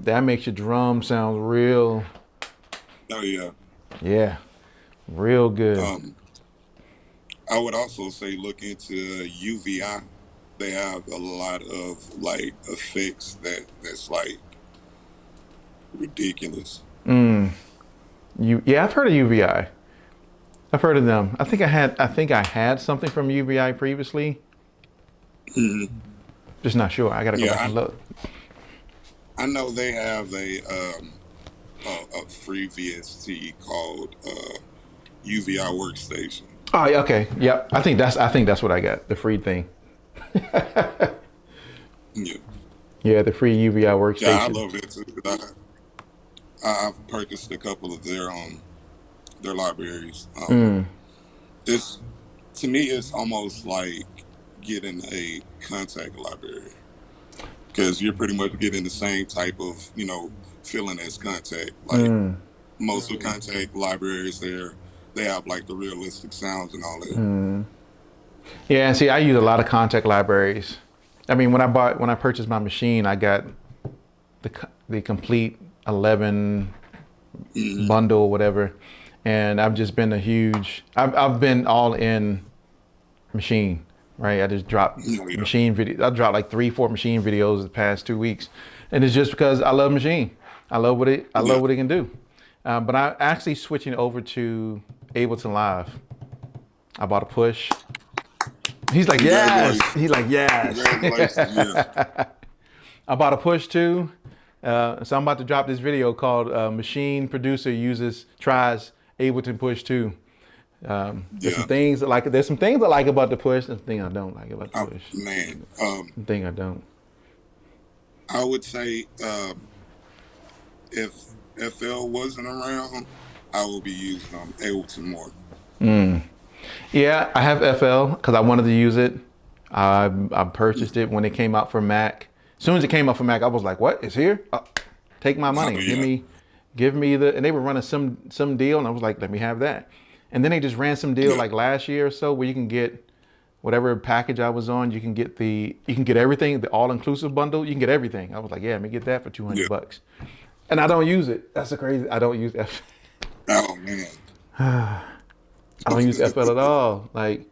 That makes your drum sound real, Oh yeah. yeah, real good. Um, I would also say look into UVI. They have a lot of like effects that's like ridiculous. Yeah, I've heard of UVI. I've heard of them. I think I had something from UVI previously. Just not sure. I gotta go Yeah, back and look. I know they have a free VST called UVI Workstation. Oh, yeah, okay. Yep. I think that's what I got. The free thing. Yeah, Yeah, the free UVI yeah, I workstation. love it too. 'Cause I've purchased a couple of their libraries. It's to me, it's almost like getting a contact library because you're pretty much getting the same type of feeling as contact. Like most of the contact libraries, they have like the realistic sounds and all that. Yeah, and see, I use a lot of contact libraries. I mean, when I purchased my machine, I got the complete 11 bundle, whatever, and I've just been I've been all in machine, right? I just dropped Yeah, yeah, machine video. I dropped like 3, 4 machine videos the past 2 weeks, and it's just because I love machine. I yeah, love what it can do. But I'm actually switching over to Ableton Live. I bought a push. He's like, yes. Congratulations, He's like, yes. congratulations. Yeah, I bought a push too. So I'm about to drop this video called Machine Producer Tries Ableton Push 2. yeah. There's some things I like about the push, and some things I don't like about the push. Man, Some thing I don't. I would say if FL wasn't around, I would be using Ableton more. Yeah, I have FL because I wanted to use it. I purchased it when it came out for Mac. As soon as it came out for Mac, I was like, "What? It's here? Take my money. Oh yeah, Give me the." And they were running some deal, and I was like, "Let me have that." And then they just ran some deal yeah, like last year or so where you can get whatever package I was on. You can get everything, the all inclusive bundle. You can get everything. I was like, "Yeah, let me get that for yeah. $200." And I don't use it. That's the crazy. I don't use F. Oh man. I don't use FL at all. Like,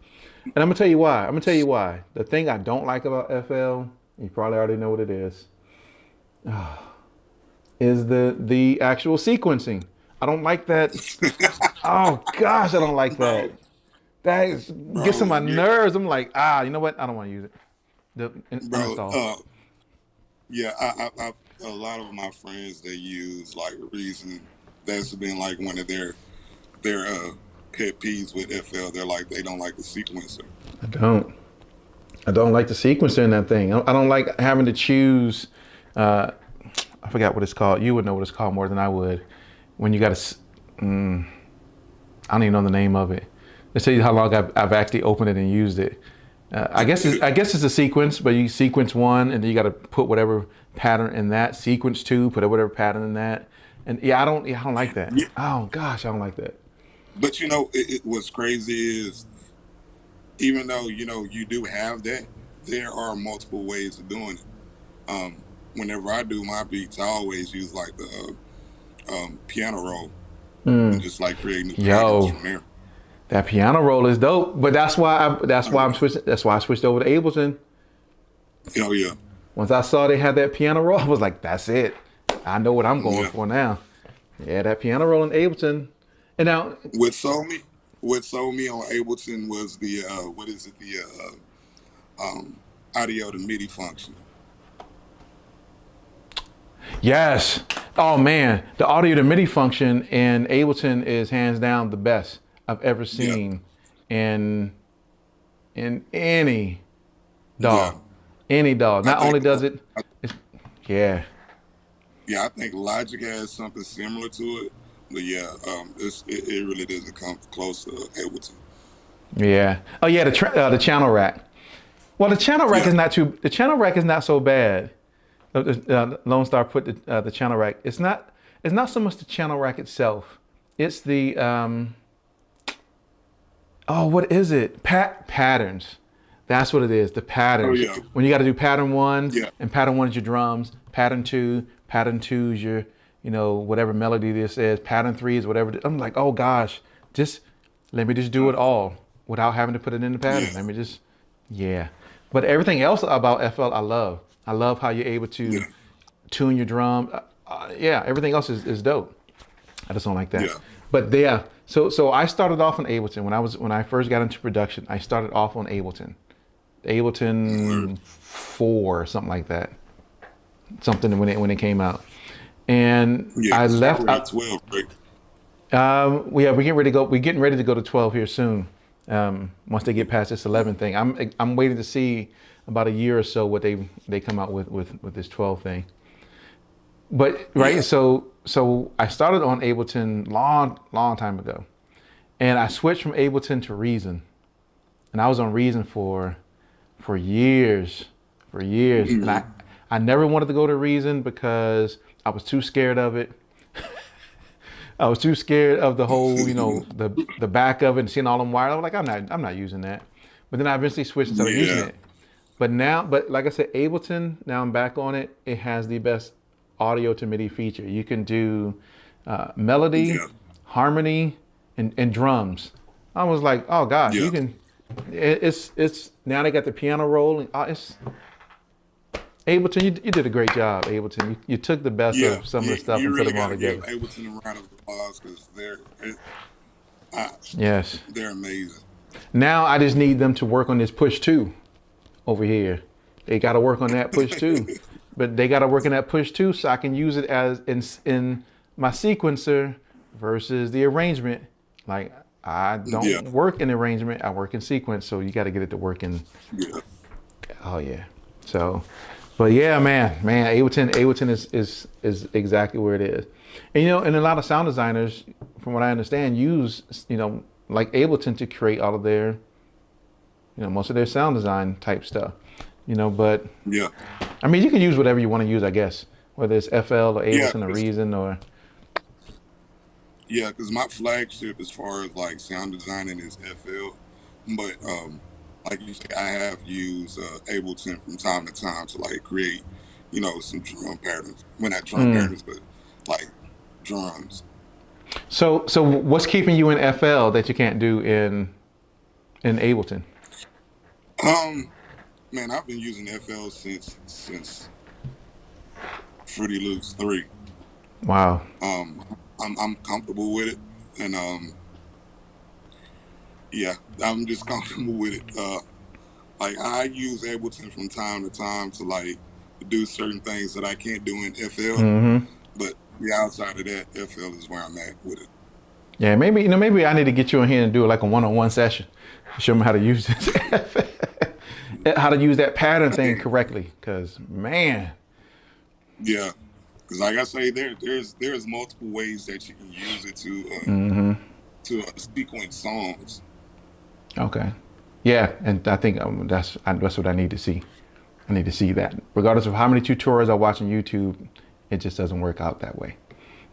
and I'm gonna tell you why. The thing I don't like about FL, you probably already know what it is the actual sequencing. I don't like that. Oh gosh, I don't like that. bro, Gets on bro, my yeah, nerves. I'm like, you know what? I don't want to use it. bro. Uninstall. Yeah. A lot of my friends they use like Reason. That's been like one of their pet peeves with FL. They're like they don't like the sequencer. I don't. I don't like the sequencer in that thing. I don't like having to choose. I forgot what it's called. You would know what it's called more than I would. When you got to, I don't even know the name of it. Let's tell you how long I've actually opened it and used it. I guess it's a sequence, but you sequence one, and then you got to put whatever pattern in that. Sequence two, put whatever pattern in that. And I don't like that. Yeah. Oh gosh, I don't like that. But what's crazy is, even though you do have that, there are multiple ways of doing it. Whenever I do my beats, I always use like the piano roll and just like creating the patterns from there. That piano roll is dope, but that's why I'm switching. That's why I switched over to Ableton. Oh yeah. Once I saw they had that piano roll, I was like, that's it. I know what I'm going for now. Yeah, that piano roll in Ableton. And now what sold me on Ableton was the Audio-to-MIDI function. Yes. Oh man, the Audio-to-MIDI function in Ableton is hands down the best I've ever seen in any DAW. Any DAW. Not only does it, yeah. Yeah, I think Logic has something similar to it, but yeah, it really doesn't come close to Ableton. Yeah. Oh yeah, the channel rack. Well, the channel rack is not too. The channel rack is not so bad. Lone Star put the channel rack. It's not so much the channel rack itself. It's the what is it? Patterns. That's what it is. The patterns. Oh, yeah. When you got to do pattern one, and pattern one is your drums. Pattern two is your whatever melody this is. Pattern three is whatever. I'm like, oh gosh, let me just do it all without having to put it in the pattern. Let me just But everything else about FL, I love. I love how you're able to tune your drum. Everything else is dope. I just don't like that. Yeah. But so I started off on Ableton when I first got into production. I started off on Ableton 4 or something like that. Something when it came out, and I left. 12, right? We're getting ready to go to 12 here soon. Once they get past this 11 thing, I'm waiting to see about a year or so what they come out with this 12 thing. But so I started on Ableton long time ago, and I switched from Ableton to Reason, and I was on Reason for years, and I never wanted to go to Reason because I was too scared of it. I was too scared of the whole, the back of it and seeing all them wires. I was like, I'm not using that. But then I eventually switched and started using it. But like I said, Ableton, now I'm back on it. It has the best audio-to-MIDI feature. You can do melody, harmony, and drums. I was like, oh gosh, you can. It's now they got the piano rolling. Ableton, you did a great job, Ableton. You took the best of some of the stuff and put them all together. Ableton a round of applause because they're amazing. Now I just need them to work on this push 2 over here. They got to work on that push 2, but they got to work on that push 2 so I can use it as in my sequencer versus the arrangement. Like I don't work in arrangement, I work in sequence. So you got to get it to work in. Yeah. Oh yeah. So. But yeah, man, Ableton is exactly where it is. And and a lot of sound designers, from what I understand, use like Ableton to create all of their, most of their sound design type stuff. But I mean, you can use whatever you want to use, I guess, whether it's FL or Ableton or Reason or. Yeah, because my flagship as far as like sound designing is FL, but like you say, I have used Ableton from time to time to like create, some drum patterns. Well, not drum patterns, but like drums. So what's keeping you in FL that you can't do in Ableton? Man, I've been using FL since Fruity Loops 3. Wow. I'm comfortable with it, and I'm just comfortable with it. Like I use Ableton from time to time to like do certain things that I can't do in FL. But outside of that, FL is where I'm at with it. Yeah, maybe I need to get you in here and do like a one-on-one session. Show me how to use this. how to use that pattern thing correctly. Cause man. Yeah. Because like I say, there's multiple ways that you can use it to sequence songs. Okay. Yeah, and I think that's what I need to see. I need to see that. Regardless of how many tutorials I watch on YouTube, it just doesn't work out that way.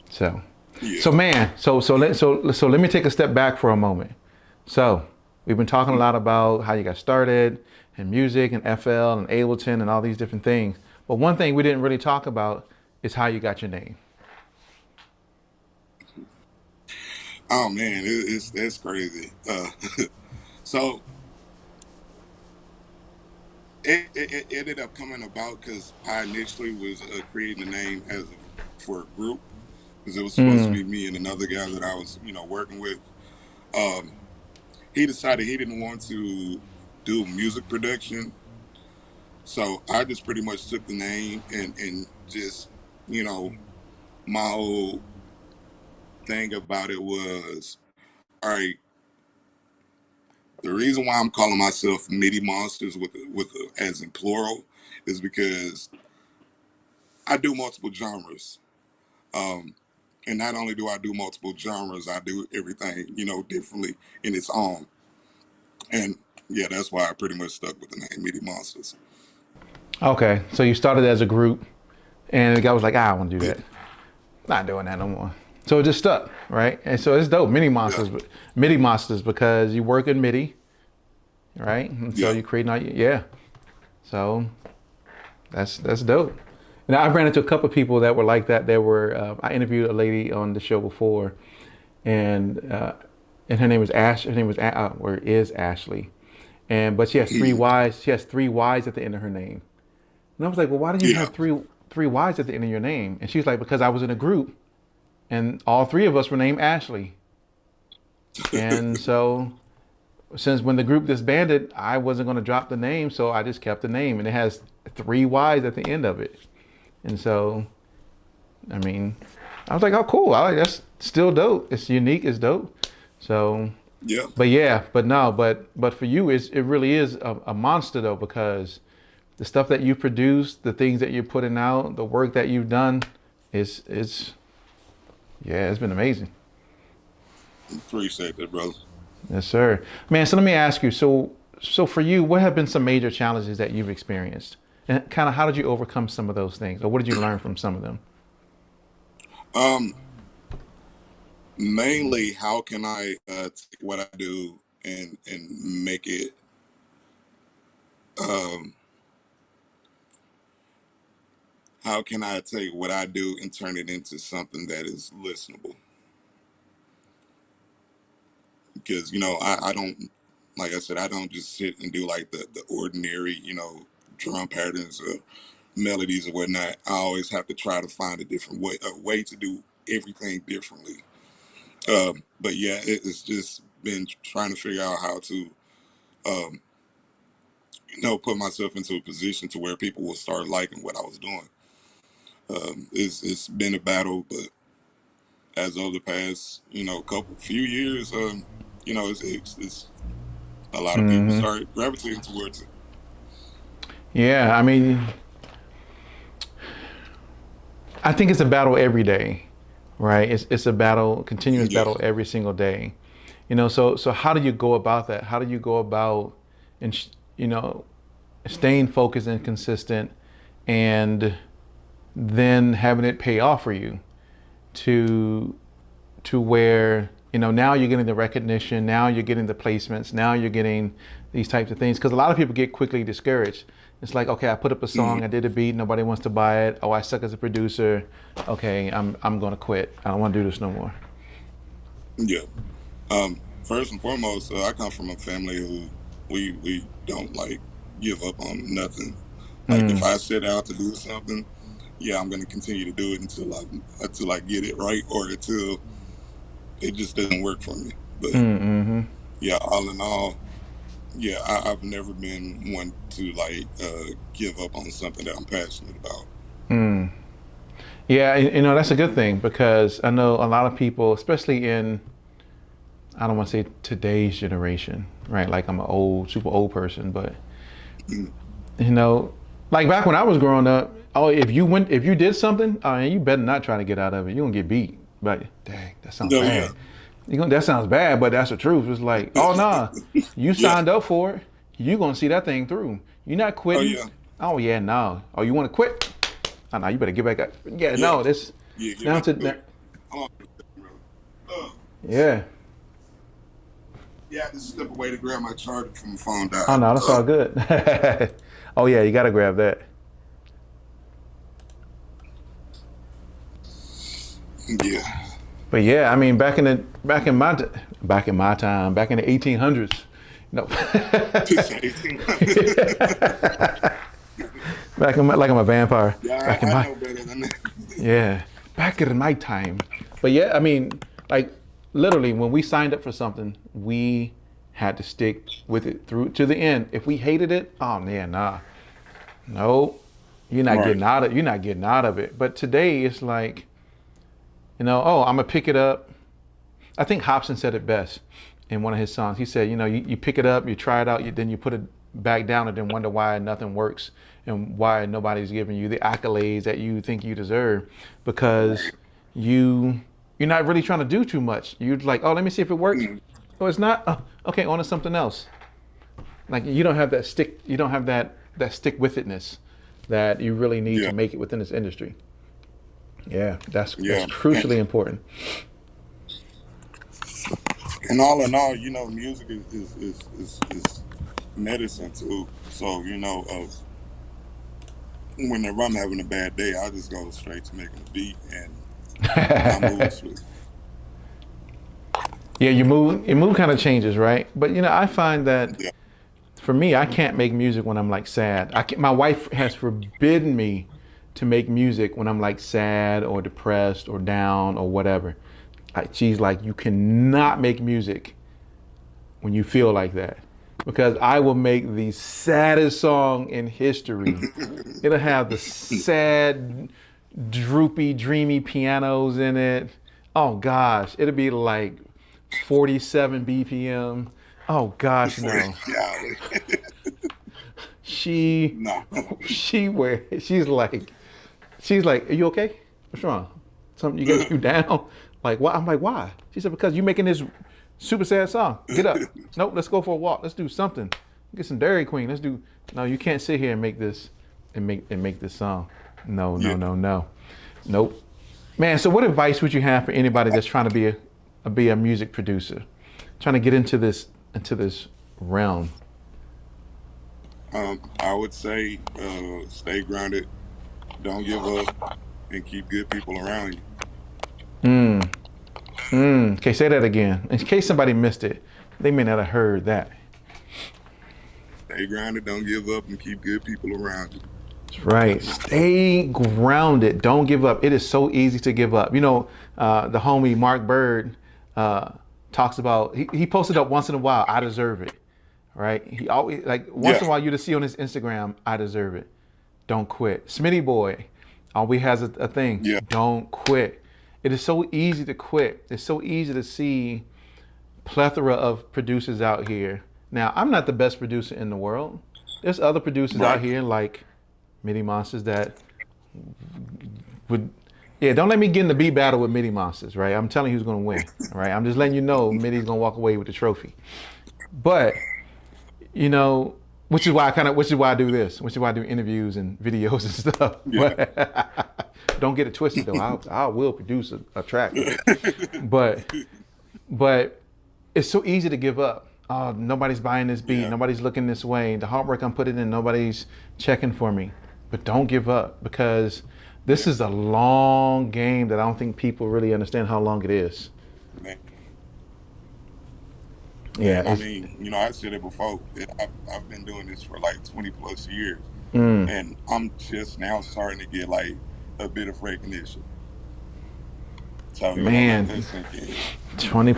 So, Yeah. so man, so let me take a step back for a moment. So we've been talking a lot about how you got started and music and FL and Ableton and all these different things. But one thing we didn't really talk about is how you got your name. Oh man, that's crazy. So it ended up coming about because I initially was creating a name for a group, because it was supposed to be me and another guy that I was, working with. He decided he didn't want to do music production, so I just pretty much took the name and just, my whole thing about it was, all right, the reason why I'm calling myself MIDI Monsters as in plural is because I do multiple genres. And not only do I do multiple genres, I do everything, differently in its own. And yeah, that's why I pretty much stuck with the name MIDI Monsters. Okay, so you started as a group, and the guy was like, I don't want to do that. Not doing that no more. So it just stuck, right? And so it's dope, MIDI Monsters, Yeah. MIDI Monsters, because you work in MIDI, right? And so you create, So that's dope. And I ran into a couple of people that were like that. I interviewed a lady on the show before, and her name was Ash. Her name was is Ashley, but she has three Y's. She has three Y's at the end of her name. And I was like, well, why do you have three Y's at the end of your name? And she was like, because I was in a group, and all three of us were named Ashley. And so, since when the group disbanded, I wasn't going to drop the name, so I just kept the name, and it has three Y's at the end of it. And so, I mean, I was like, oh, cool. That's still dope. It's unique. It's dope. So, yeah. But for you, it really is a monster though, because the stuff that you produce, the things that you're putting out, the work that you've done, it's been amazing. Appreciate that, brother. Yes, sir. Man, so let me ask you. So for you, what have been some major challenges that you've experienced? And kind of how did you overcome some of those things? Or what did you learn from some of them? Mainly, how can I take what I do and make it how can I take what I do and turn it into something that is listenable? Because, I don't, like I said, I don't just sit and do like the ordinary, drum patterns or melodies or whatnot. I always have to try to find a different way to do everything differently. But yeah, it's just been trying to figure out how to, put myself into a position to where people will start liking what I was doing. It's been a battle, but as of the past, few years, it's a lot of people start gravitating towards it. Yeah, I mean, I think it's a battle every day, right? It's a battle, continuous battle every single day. So how do you go about that? How do you go about, staying focused and consistent, and then having it pay off for you to where, now you're getting the recognition, now you're getting the placements, now you're getting these types of things. Because a lot of people get quickly discouraged. It's like, okay, I put up a song, I did a beat, nobody wants to buy it. Oh, I suck as a producer. Okay, I'm gonna quit. I don't want to do this no more. Yeah. First and foremost, I come from a family who we don't like give up on nothing. Like if I set out to do something, yeah, I'm gonna continue to do it until I get it right, or until it just doesn't work for me. But yeah, all in all, yeah, I've never been one to give up on something that I'm passionate about. Yeah, that's a good thing, because I know a lot of people, especially in, I don't want to say today's generation, right? Like I'm an super old person, but You know, like back when I was growing up, oh, if you did something, you better not try to get out of it. You're gonna get beat. But dang, that sounds No, bad. That sounds bad, but that's the truth. It's like, oh nah, you signed up for it. You gonna see that thing through. You're not quitting. Oh yeah, no. Oh, you want to quit? Oh no, you better get back up. Yeah, no, this down to yeah. Yeah, this is step away to grab my charger from the phone died. Oh no, that's all good. Oh yeah, you gotta grab that. Yeah. But yeah, I mean, back in my time, back in the 1800s. No. Back in like I'm a vampire. Yeah, back I in my, know better than that. Yeah, back in my time. But yeah, I mean, like literally, when we signed up for something, we had to stick with it through to the end. If we hated it, oh man, nah, no, you're not getting out of. You're not getting out of it. But today, it's like, I'm gonna pick it up. I think Hobson said it best in one of his songs. He said, you pick it up, you try it out, then you put it back down and then wonder why nothing works and why nobody's giving you the accolades that you think you deserve, because you're not really trying to do too much. You're like, oh, let me see if it works. Oh, it's not. Oh, okay, on to something else. Like you don't have that stick. You don't have that stick with itness that you really need to make it within this industry. Yeah, that's crucially important. And all in all, music is medicine too. So, whenever I'm having a bad day, I just go straight to making a beat and I move through. Yeah, your mood kind of changes, right? But I find that for me, I can't make music when I'm like sad. My wife has forbidden me to make music when I'm like sad or depressed or down or whatever. She's like, you cannot make music when you feel like that, because I will make the saddest song in history. It'll have the sad, droopy, dreamy pianos in it. Oh gosh, it'll be like 47 BPM. Oh gosh, no. She's like, are you okay? What's wrong? Something you got you down? Like, what? I'm like, why? She said, because you're making this super sad song. Get up. Nope, let's go for a walk. Let's do something. Get some Dairy Queen. Let's do. No, you can't sit here and make this and make this song. No. Nope. Man, so what advice would you have for anybody that's trying to be a music producer, trying to get into this realm? I would say stay grounded, don't give up, and keep good people around you. Okay, say that again. In case somebody missed it, they may not have heard that. Stay grounded, don't give up, and keep good people around you. That's right. Stay grounded. Don't give up. It is so easy to give up. The homie Mark Bird talks about, he posted up once in a while, I deserve it. Right? He always, like, once in a while you just see on his Instagram, I deserve it. Don't quit. Smitty Boy always has a thing. Don't quit. It is so easy to quit. It's so easy to see plethora of producers out here. Now, I'm not the best producer in the world. There's other producers out here like MIDI Monstaz that would, don't let me get in the beat battle with MIDI Monstaz, right? I'm telling you who's gonna win, right? I'm just letting you know MIDI's gonna walk away with the trophy. But, which is why I do this, which is why I do interviews and videos and stuff. But, don't get it twisted though. I will produce a track, but it's so easy to give up. Oh, nobody's buying this beat. Nobody's looking this way. The hard work I'm putting in, nobody's checking for me. But don't give up, because this is a long game that I don't think people really understand how long it is. Man. Yeah. I mean, I said it before. I've been doing this for like 20 plus years, and I'm just now starting to get like a bit of recognition. So, man, 20,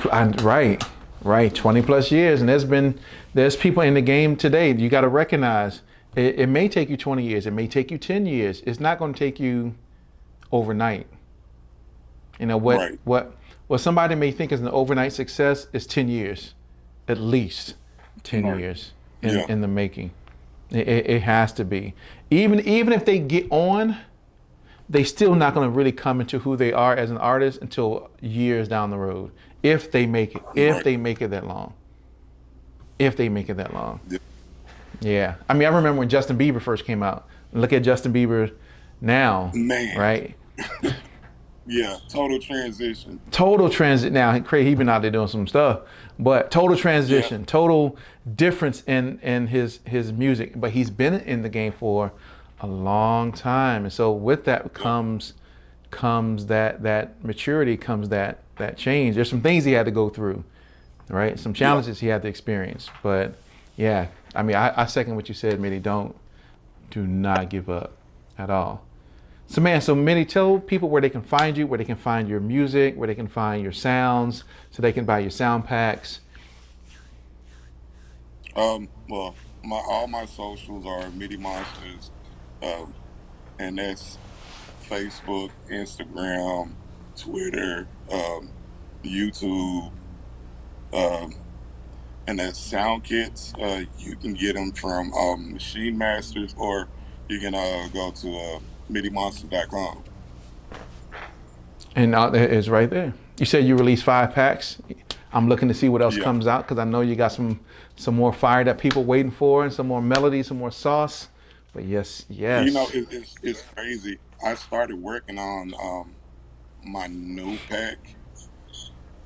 right, 20 plus years, and there's people in the game today. You got to recognize it may take you 20 years, it may take you 10 years. It's not going to take you overnight. What somebody may think is an overnight success is 10 years, at least 10 years in the making. It has to be. Even if they get on, they still not going to really come into who they are as an artist until years down the road, if they make it. If they make it that long. If they make it that long. Yeah. I mean, I remember when Justin Bieber first came out. Look at Justin Bieber now, man. Right? Yeah, total transition. Total transit. Now, he's been out there doing some stuff, but total transition, total difference in his music. But he's been in the game for a long time, and so with that comes that maturity, comes that change. There's some things he had to go through, right? Some challenges he had to experience. But yeah, I mean, I second what you said, MIDI. Do not give up at all. So man, MIDI, tell people where they can find you, where they can find your music, where they can find your sounds, so they can buy your sound packs. Well, all my socials are MIDI Monstaz, and that's Facebook, Instagram, Twitter, YouTube, and that's sound kits. You can get them from Machine Masters, or you can go to MIDImonstaz.com. And it's right there. You said you released 5 packs. I'm looking to see what else comes out, because I know you got some more fire that people waiting for, and some more melody, some more sauce. But yes. You know, it's crazy. I started working on my new pack,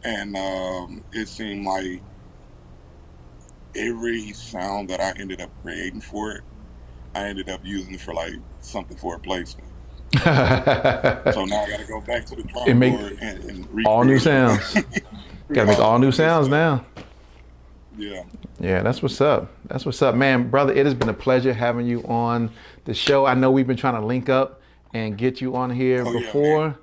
and it seemed like every sound that I ended up creating for it, I ended up using it for like something for a placement. So now I got to go back to the drawing board and all new sounds. Got to make all new sounds now. Yeah. Yeah, that's what's up. That's what's up, man, brother. It has been a pleasure having you on the show. I know we've been trying to link up and get you on here before,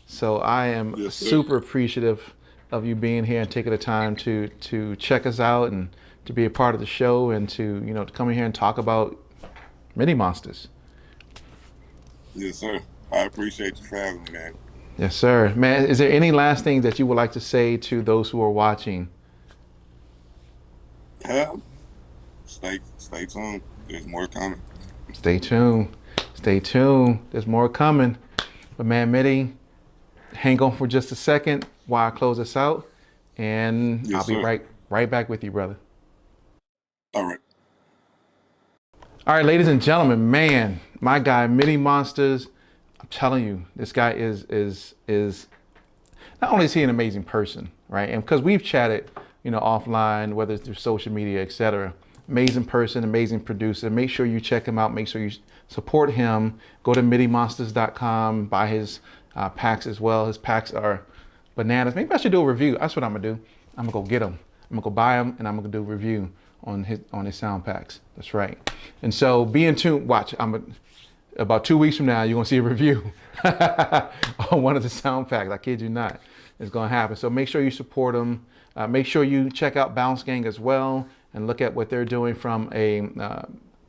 so I am super appreciative of you being here and taking the time to check us out and to be a part of the show, and to to come in here and talk about MIDI Monstaz. Yes, sir. I appreciate you for having me, man. Yes, sir. Man, is there any last thing that you would like to say to those who are watching? Stay tuned. There's more coming. Stay tuned. Stay tuned. There's more coming. But man, MIDI, hang on for just a second while I close this out, and I'll be right back with you, brother. All right. All right, ladies and gentlemen, man, my guy MIDI Monstaz, I'm telling you, this guy is not only is he an amazing person, right? And because we've chatted, offline, whether it's through social media, etc. Amazing person, amazing producer. Make sure you check him out. Make sure you support him. Go to MIDImonstaz.com, buy his packs as well. His packs are bananas. Maybe I should do a review. That's what I'm gonna do. I'm gonna go get them. I'm gonna go buy them, and I'm gonna do a review on his sound packs. That's right. And so be in tune. Watch. About 2 weeks from now, you're gonna see a review on one of the sound packs. I kid you not. It's gonna happen. So make sure you support them. Make sure you check out Bounce Gvng as well, and look at what they're doing from a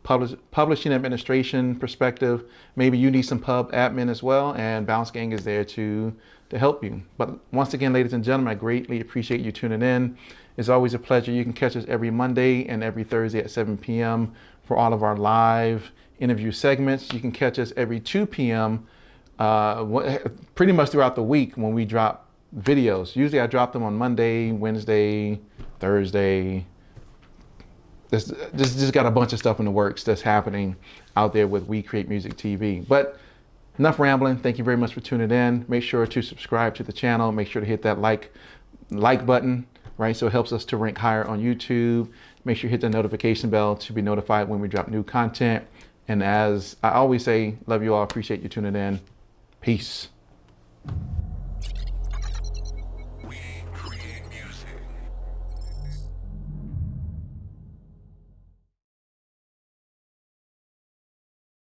publishing administration perspective. Maybe you need some pub admin as well, and Bounce Gvng is there to help you. But once again, ladies and gentlemen, I greatly appreciate you tuning in. It's always a pleasure. You can catch us every Monday and every Thursday at 7 p.m. for all of our live interview segments. You can catch us every 2 p.m. Pretty much throughout the week when we drop videos. Usually I drop them on Monday, Wednesday, Thursday. Just got a bunch of stuff in the works that's happening out there with We Create Music TV. But enough rambling. Thank you very much for tuning in. Make sure to subscribe to the channel. Make sure to hit that like button, right? So it helps us to rank higher on YouTube. Make sure you hit the notification bell to be notified when we drop new content. And as I always say, love you all. Appreciate you tuning in. Peace.